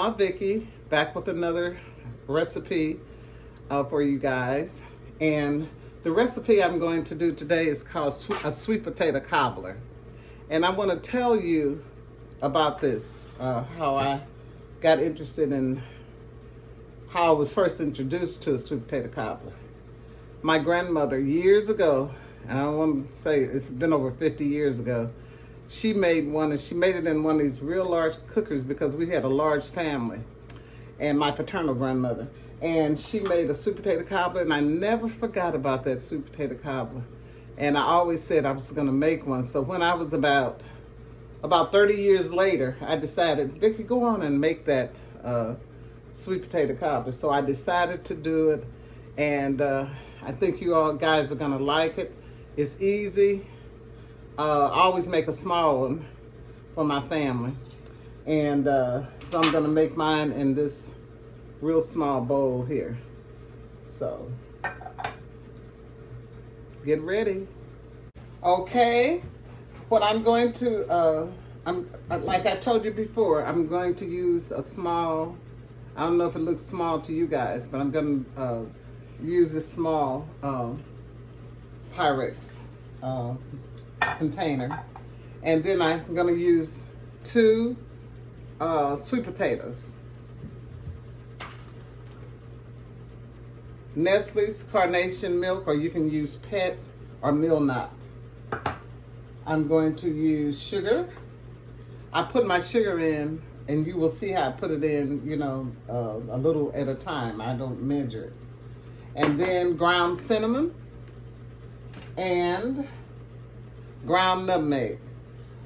Grandma Vickie, back with another recipe for you guys. And the recipe I'm going to do today is called a sweet potato cobbler. And I want to tell you about this, how I got interested in how I was first introduced to a sweet potato cobbler. My grandmother, years ago, and I want to say it's been over 50 years ago, she made one, and she made it in one of these real large cookers because we had a large family, and my paternal grandmother. And she made a sweet potato cobbler, and I never forgot about that sweet potato cobbler. And I always said I was going to make one. So when I was about 30 years later, I decided, Vickie, go on and make that sweet potato cobbler. So I decided to do it, and I think you all guys are going to like it. It's easy. I always make a small one for my family. And so I'm going to make mine in this real small bowl here. So get ready. Okay, what I'm going to, like I told you before, I'm going to use a small, I don't know if it looks small to you guys, but I'm going to use this small Pyrex container. And then I'm going to use 2 sweet potatoes. Nestle's Carnation Milk, or you can use Pet or Mill Knot. I'm going to use sugar. I put my sugar in, and you will see how I put it in, you know, a little at a time. I don't measure it. And then ground cinnamon and ground nutmeg.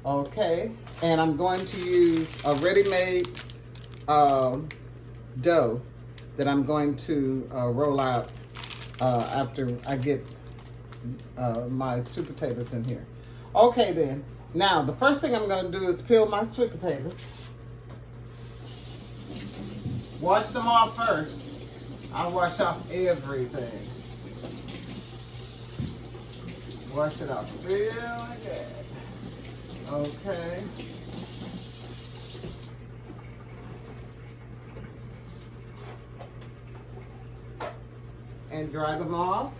Okay, and I'm going to use a ready-made dough that I'm going to roll out after I get my sweet potatoes in here. Okay then, now the first thing I'm going to do is peel my sweet potatoes. Wash them off first. I wash off everything. Wash it off really good. Okay. And dry them off.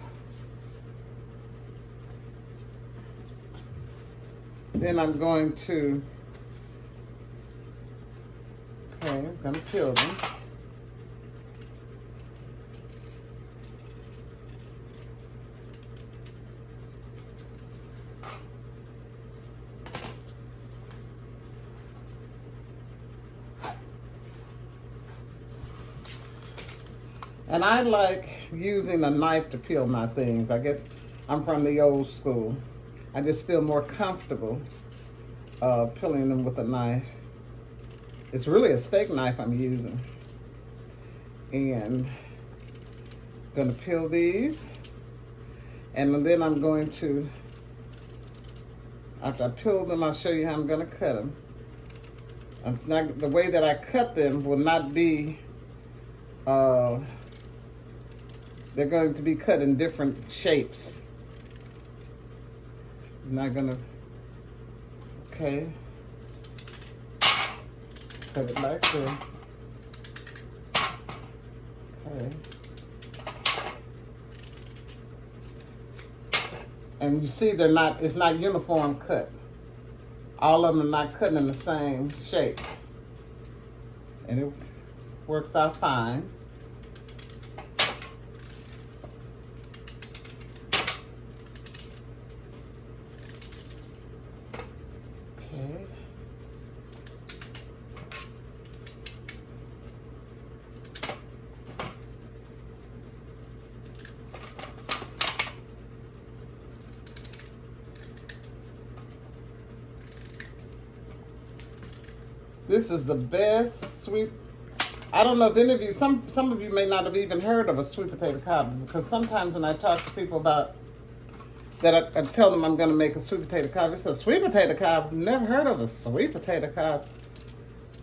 Then I'm going to, I'm going to peel them. And I like using a knife to peel my things. I guess I'm from the old school. I just feel more comfortable peeling them with a knife. It's really a steak knife I'm using. And I'm gonna peel these. And then I'm going to, after I peel them, I'll show you how I'm gonna cut them. It's not, the way that I cut them will not be, they're going to be cut in different shapes. I'm not gonna, okay. Cut it like this. Okay. And you see they're not, it's not uniform cut. All of them are not cut in the same shape. And it works out fine. Okay. This is the best sweet, I don't know if any of you, some of you may not have even heard of a sweet potato cobbler, because sometimes when I talk to people about that, I tell them I'm going to make a sweet potato cobbler. It's a sweet potato cobbler. Never heard of a sweet potato cobbler.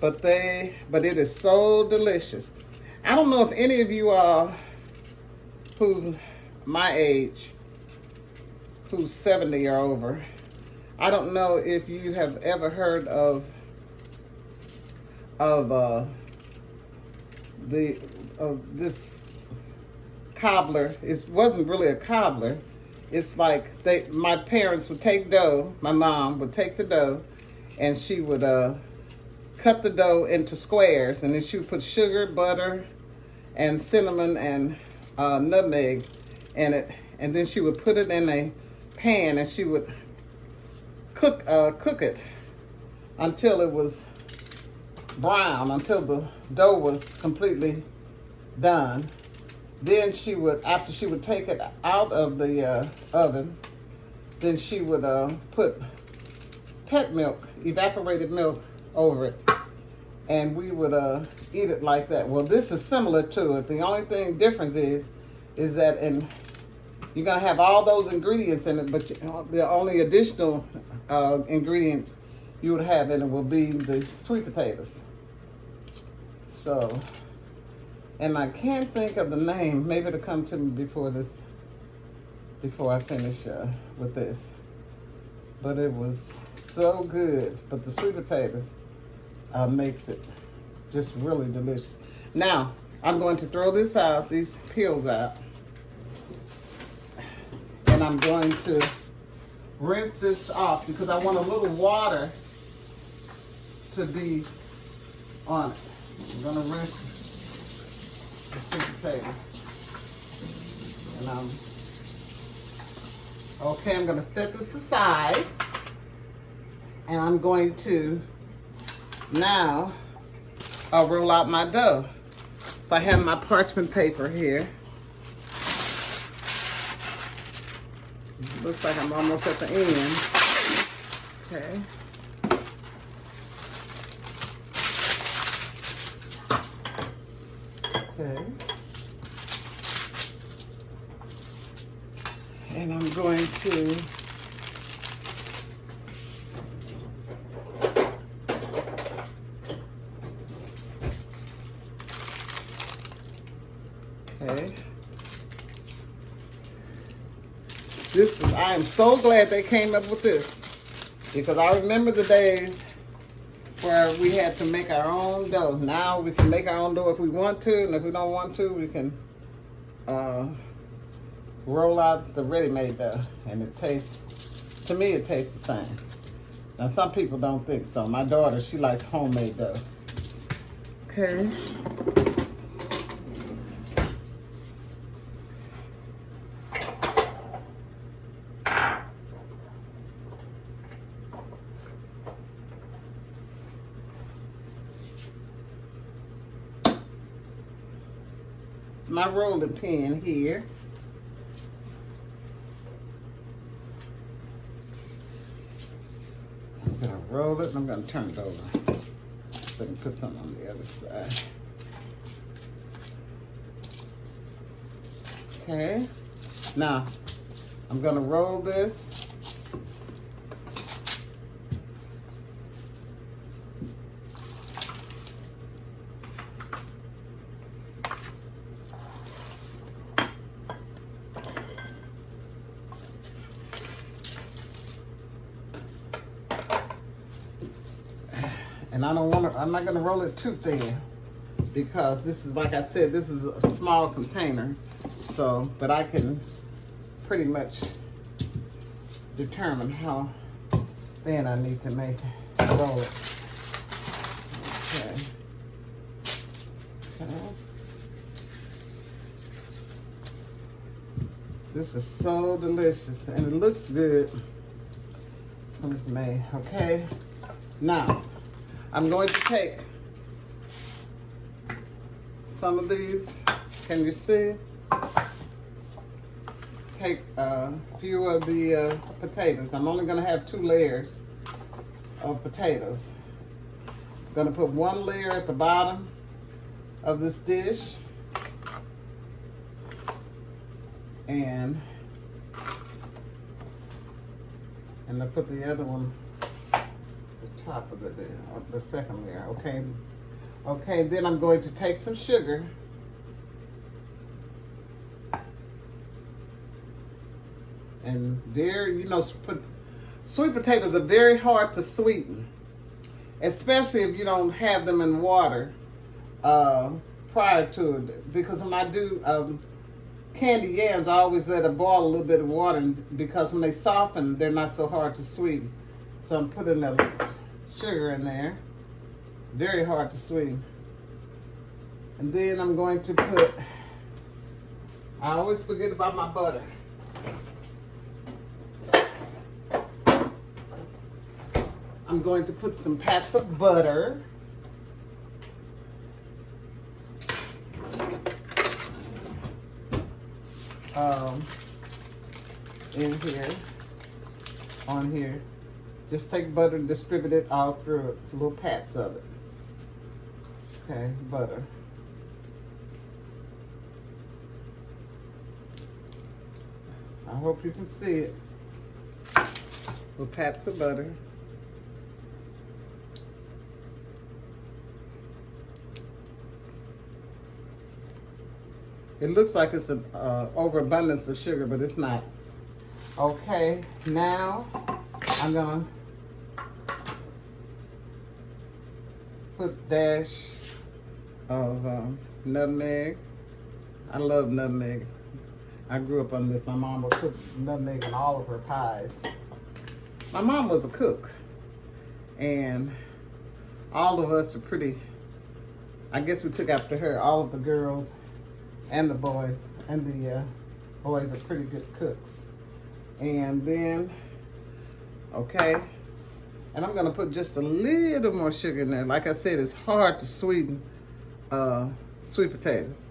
But it is so delicious. I don't know if any of you are who's my age, who's 70 or over. I don't know if you have ever heard of this cobbler. It wasn't really a cobbler. It's like my parents would take dough. My mom would take the dough, and she would cut the dough into squares, and then she would put sugar, butter, and cinnamon and nutmeg in it, and then she would put it in a pan, and she would cook it until it was brown, until the dough was completely done. Then she would, after she would take it out of the oven, then she would put pet milk, evaporated milk, over it, and we would eat it like that. Well, this is similar to it. The only thing difference is that you're gonna have all those ingredients in it, but the only additional ingredient you would have in it will be the sweet potatoes. So, and I can't think of the name. Maybe it'll come to me before I finish with this. But it was so good. But the sweet potatoes makes it just really delicious. Now, I'm going to throw this out, these peels out. And I'm going to rinse this off because I want a little water to be on it. I'm going to rinse the sweet potato. And I'm going to set this aside. And I'm going to now roll out my dough. So I have my parchment paper here. Looks like I'm almost at the end. Okay. Okay. And I'm going to I am so glad they came up with this, because I remember the days where we had to make our own dough. Now we can make our own dough if we want to, and if we don't want to, we can roll out the ready-made dough, and it tastes, to me, it tastes the same. Now some people don't think so. My daughter, she likes homemade dough. Okay. My rolling pin here. I'm gonna roll it and I'm gonna turn it over. So I can put something on the other side. Okay. Now, I'm gonna roll this. And I'm not gonna roll it too thin, because this is, like I said, this is a small container. So, but I can pretty much determine how thin I need to make it, roll it. Okay. Okay. This is so delicious, and it looks good when it's made. Okay. Now, I'm going to take some of these. Can you see? Take a few of the potatoes. I'm only going to have 2 layers of potatoes. I'm going to put 1 layer at the bottom of this dish. And I'll put the other one top of the second layer. Okay. Okay, then I'm going to take some sugar and sweet potatoes are very hard to sweeten, especially if you don't have them in water prior to it, because when I do candy yams, I always let it boil a little bit of water, because when they soften, they're not so hard to sweeten. So I'm putting the sugar in there. Very hard to sweeten. And then I'm going to put, I always forget about my butter. I'm going to put some pats of butter. In here, on here. Just take butter and distribute it all through it, little pats of it. Okay, butter. I hope you can see it. Little pats of butter. It looks like it's an overabundance of sugar, but it's not. Okay, now I'm gonna put a dash of nutmeg. I love nutmeg. I grew up on this. My mom would put nutmeg in all of her pies. My mom was a cook, and all of us are pretty, I guess we took after her. All of the girls and the boys, and the boys are pretty good cooks. And then, okay, and I'm gonna put just a little more sugar in there. Like I said, it's hard to sweeten sweet potatoes.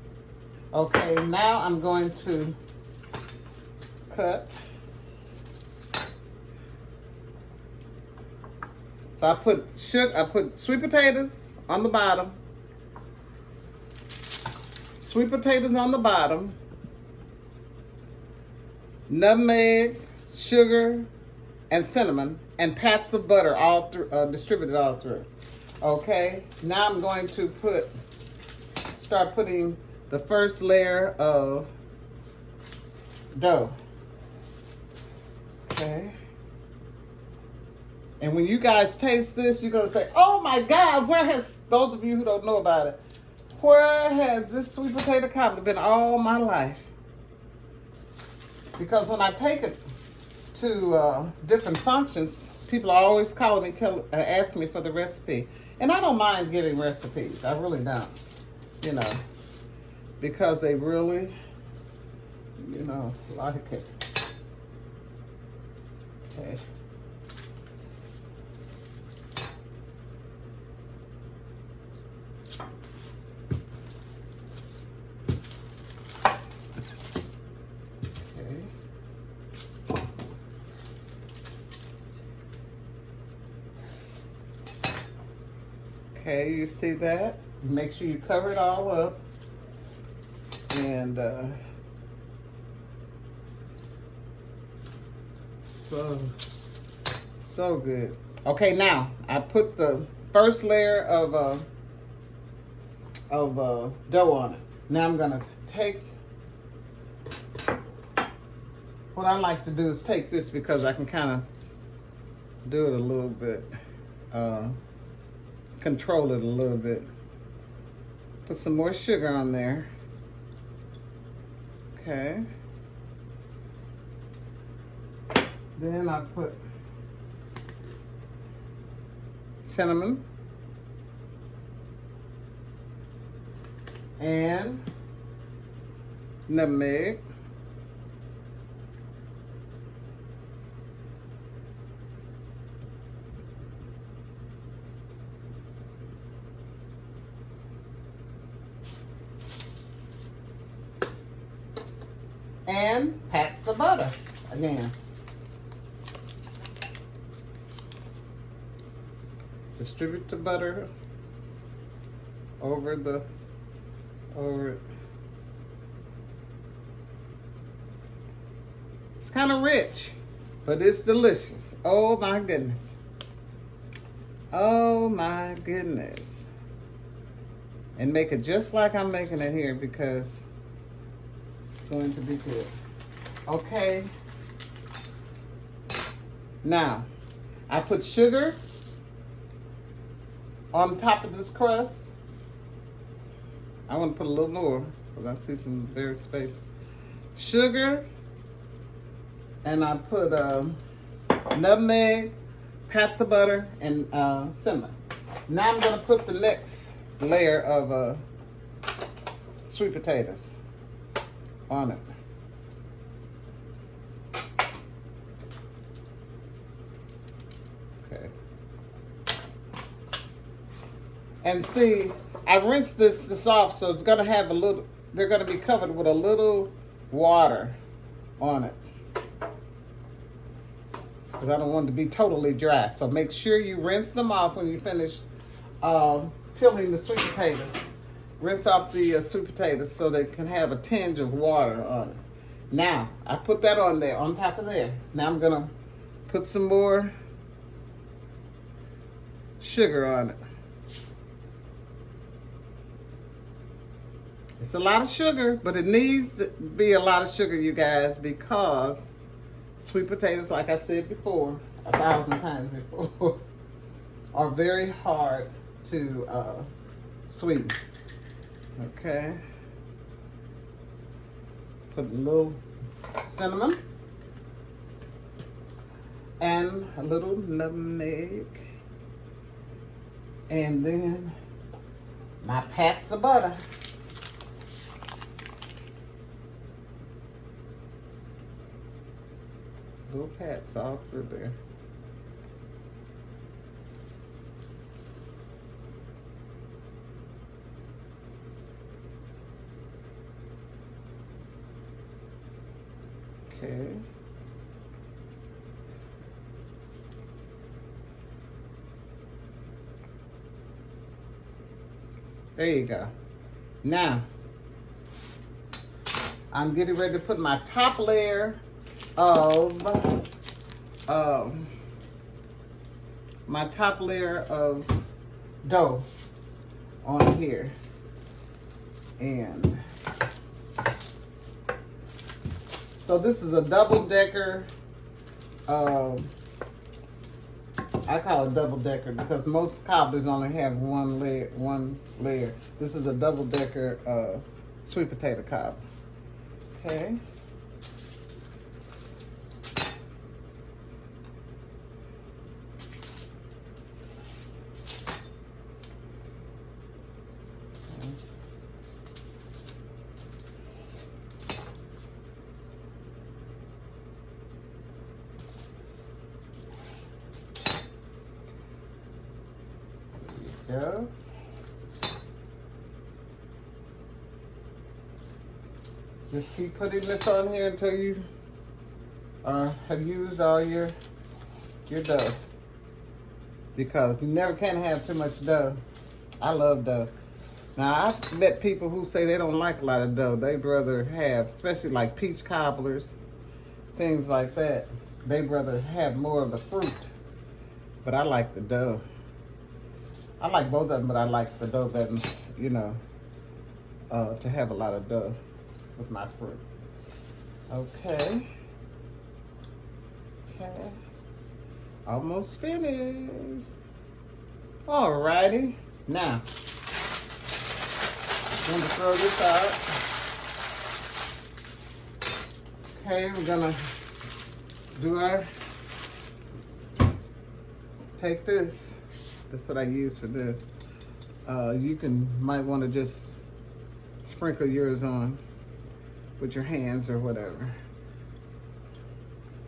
Okay, now I'm going to cut. So I put sweet potatoes on the bottom. Sweet potatoes on the bottom. Nutmeg, sugar, and cinnamon, and pats of butter all through, distributed all through. Okay, now I'm going to start putting the first layer of dough. Okay. And when you guys taste this, you're gonna say, "Oh my God, where has," those of you who don't know about it, where has this sweet potato cobbler been all my life? Because when I take it to different functions, people are always calling me, ask me for the recipe. And I don't mind getting recipes. I really don't. You know, because they really, you know, like it. Okay. Okay, you see that? Make sure you cover it all up. And so good. Okay, now I put the first layer of dough on it. Now I'm gonna take, what I like to do is take this, because I can kind of do it a little bit, control it a little bit. Put some more sugar on there. Okay. Then I put cinnamon and nutmeg. And pats of butter again. Distribute the butter over it. It's kind of rich, but it's delicious. Oh my goodness. Oh my goodness. And make it just like I'm making it here, because it's going to be good. Okay. Now, I put sugar on top of this crust. I want to put a little more because I see some very space. Sugar, and I put nutmeg, pats of butter, and cinnamon. Now I'm going to put the next layer of sweet potatoes on it. Okay. And see, I rinsed this off, so it's going to have a little, they're going to be covered with a little water on it. Because I don't want it to be totally dry. So make sure you rinse them off when you finish peeling the sweet potatoes. Rinse off the sweet potatoes so they can have a tinge of water on it. Now, I put that on there, on top of there. Now I'm going to put some more sugar on it. It's a lot of sugar, but it needs to be a lot of sugar, you guys, because sweet potatoes, like I said before, 1,000 times before, are very hard to sweeten. Okay. Put a little cinnamon and a little nutmeg, and then my pats of butter. Little pats all through there. Okay. There you go. Now, I'm getting ready to put my top layer of dough on here, and so this is a double-decker. I call it double-decker because most cobblers only have one layer. This is a double-decker sweet potato cobbler. Okay. Go. Just keep putting this on here until you have used all your dough, because you never can have too much dough. I love dough. Now, I've met people who say they don't like a lot of dough. They'd rather have, especially like peach cobblers, things like that, they'd rather have more of the fruit. But I like the dough. I like both of them, but I like the dough better, you know, to have a lot of dough with my fruit. Okay. Okay. Almost finished. Alrighty. Now, I'm going to throw this out. Okay, we're going to do take this. That's what I use for this. You might want to just sprinkle yours on with your hands or whatever.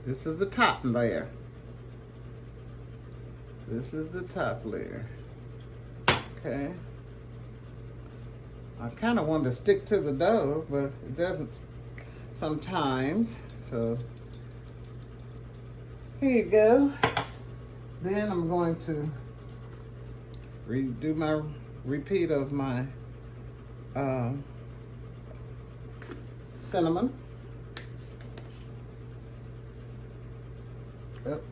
This is the top layer. This is the top layer. Okay. I kind of want to stick to the dough, but it doesn't sometimes. So here you go. Then I'm going to do my repeat of my cinnamon. Up.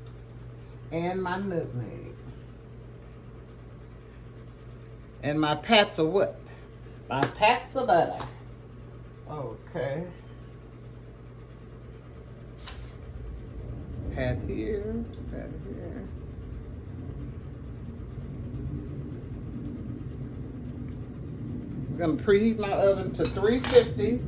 And my nutmeg. And my pats of what? My pats of butter. Okay. Pat here, pat here. I'm gonna preheat my oven to 350.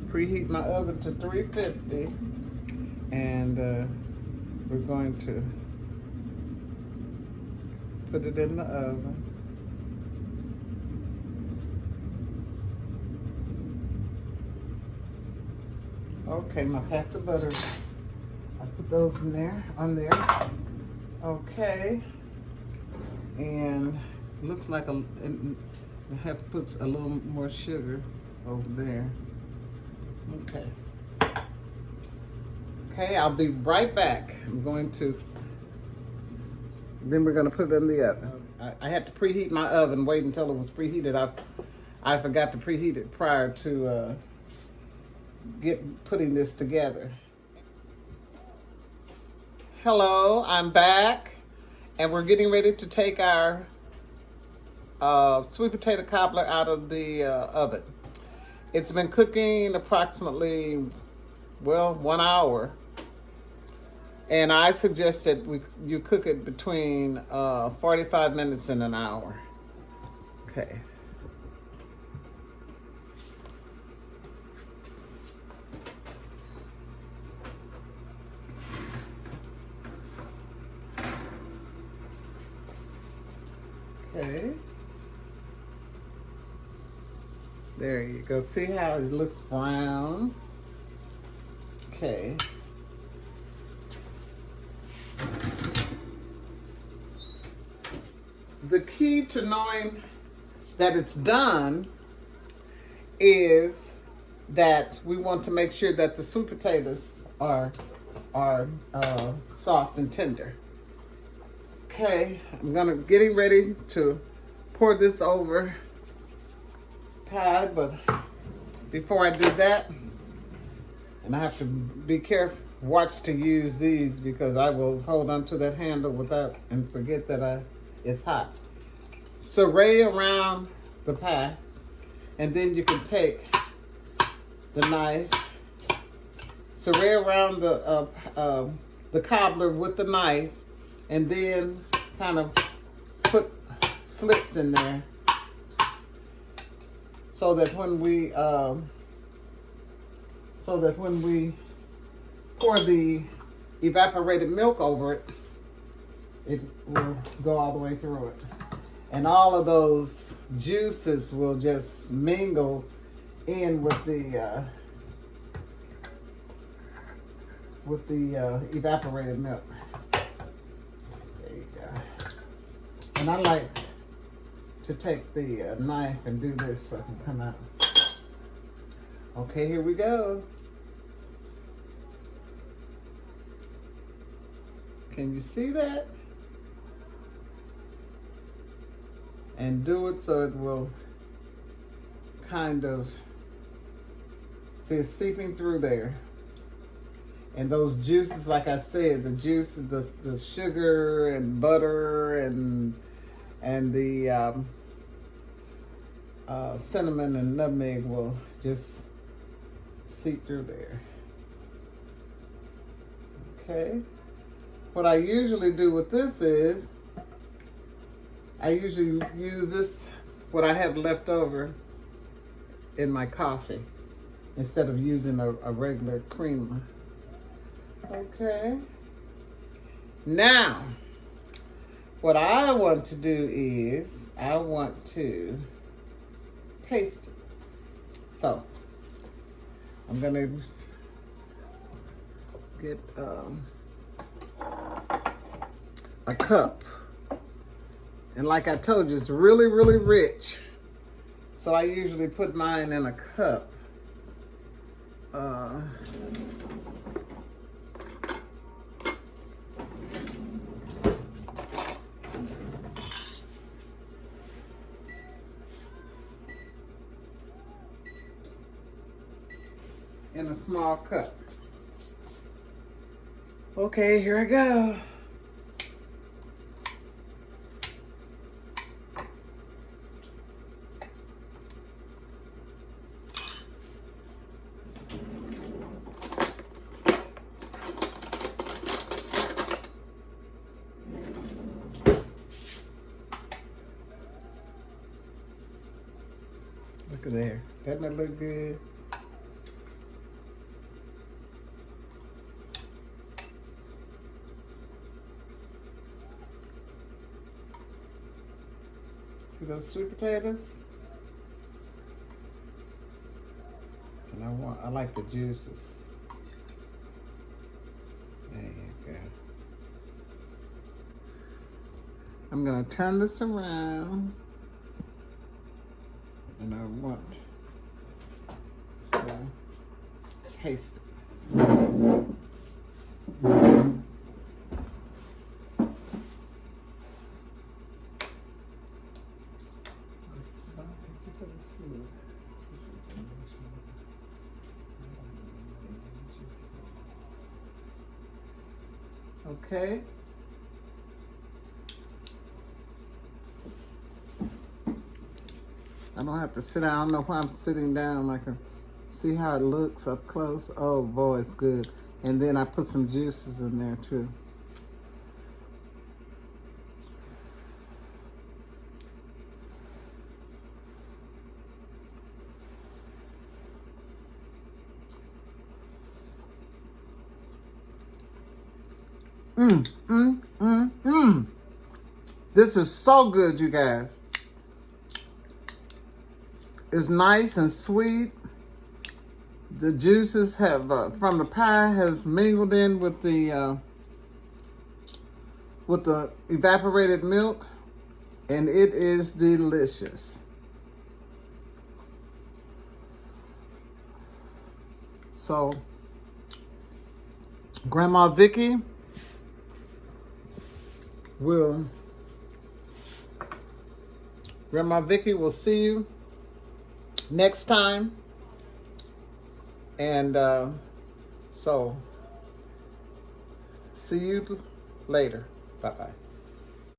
Preheat my oven to 350, and we're going to put it in the oven. Okay, my packs of butter, I put those in there, on there. Okay, and looks like I have to put a little more sugar over there. Okay. Okay, I'll be right back. Then we're going to put it in the oven. I had to preheat my oven, wait until it was preheated. I forgot to preheat it prior to putting this together. Hello, I'm back, and we're getting ready to take our sweet potato cobbler out of the oven. It's been cooking approximately, well, 1 hour. And I suggest that you cook it between 45 minutes and an hour. Okay. Okay. There you go. See how it looks brown? Okay. The key to knowing that it's done is that we want to make sure that the sweet potatoes are soft and tender. Okay, I'm getting ready to pour this over pie, but before I do that, and I have to be careful, watch to use these because I will hold onto that handle and forget that it's hot. Saute around the pie, and then you can take the knife, saute around the cobbler with the knife, and then kind of put slits in there so that when we pour the evaporated milk over it, it will go all the way through it. And all of those juices will just mingle in with the evaporated milk. There you go. And I like to take the knife and do this so it can come out. Okay, here we go. Can you see that? And do it so it will kind of, see, it's seeping through there. And those juices, like I said, the juices, the sugar and butter and the cinnamon and nutmeg will just seep through there. Okay. What I usually do with this is, I usually use this, what I have left over in my coffee, instead of using a regular creamer. Okay. Now, what I want to do is, I want to taste it. So, I'm gonna get a cup. And like I told you, it's really, really rich. So I usually put mine in a cup. In a small cup. Okay, here I go. There. Doesn't that look good? See those sweet potatoes? And I like the juices. There you go. I'm gonna turn this around, and I want to taste it. Thank you for this food. Okay. I don't have to sit down. I don't know why I'm sitting down. I can see how it looks up close. Oh boy, it's good. And then I put some juices in there too. This is so good, you guys. It's nice and sweet. The juices have from the pie has mingled in with the evaporated milk, and it is delicious. So, Grandma Vickie will see you next time. And so, see you later. Bye-bye.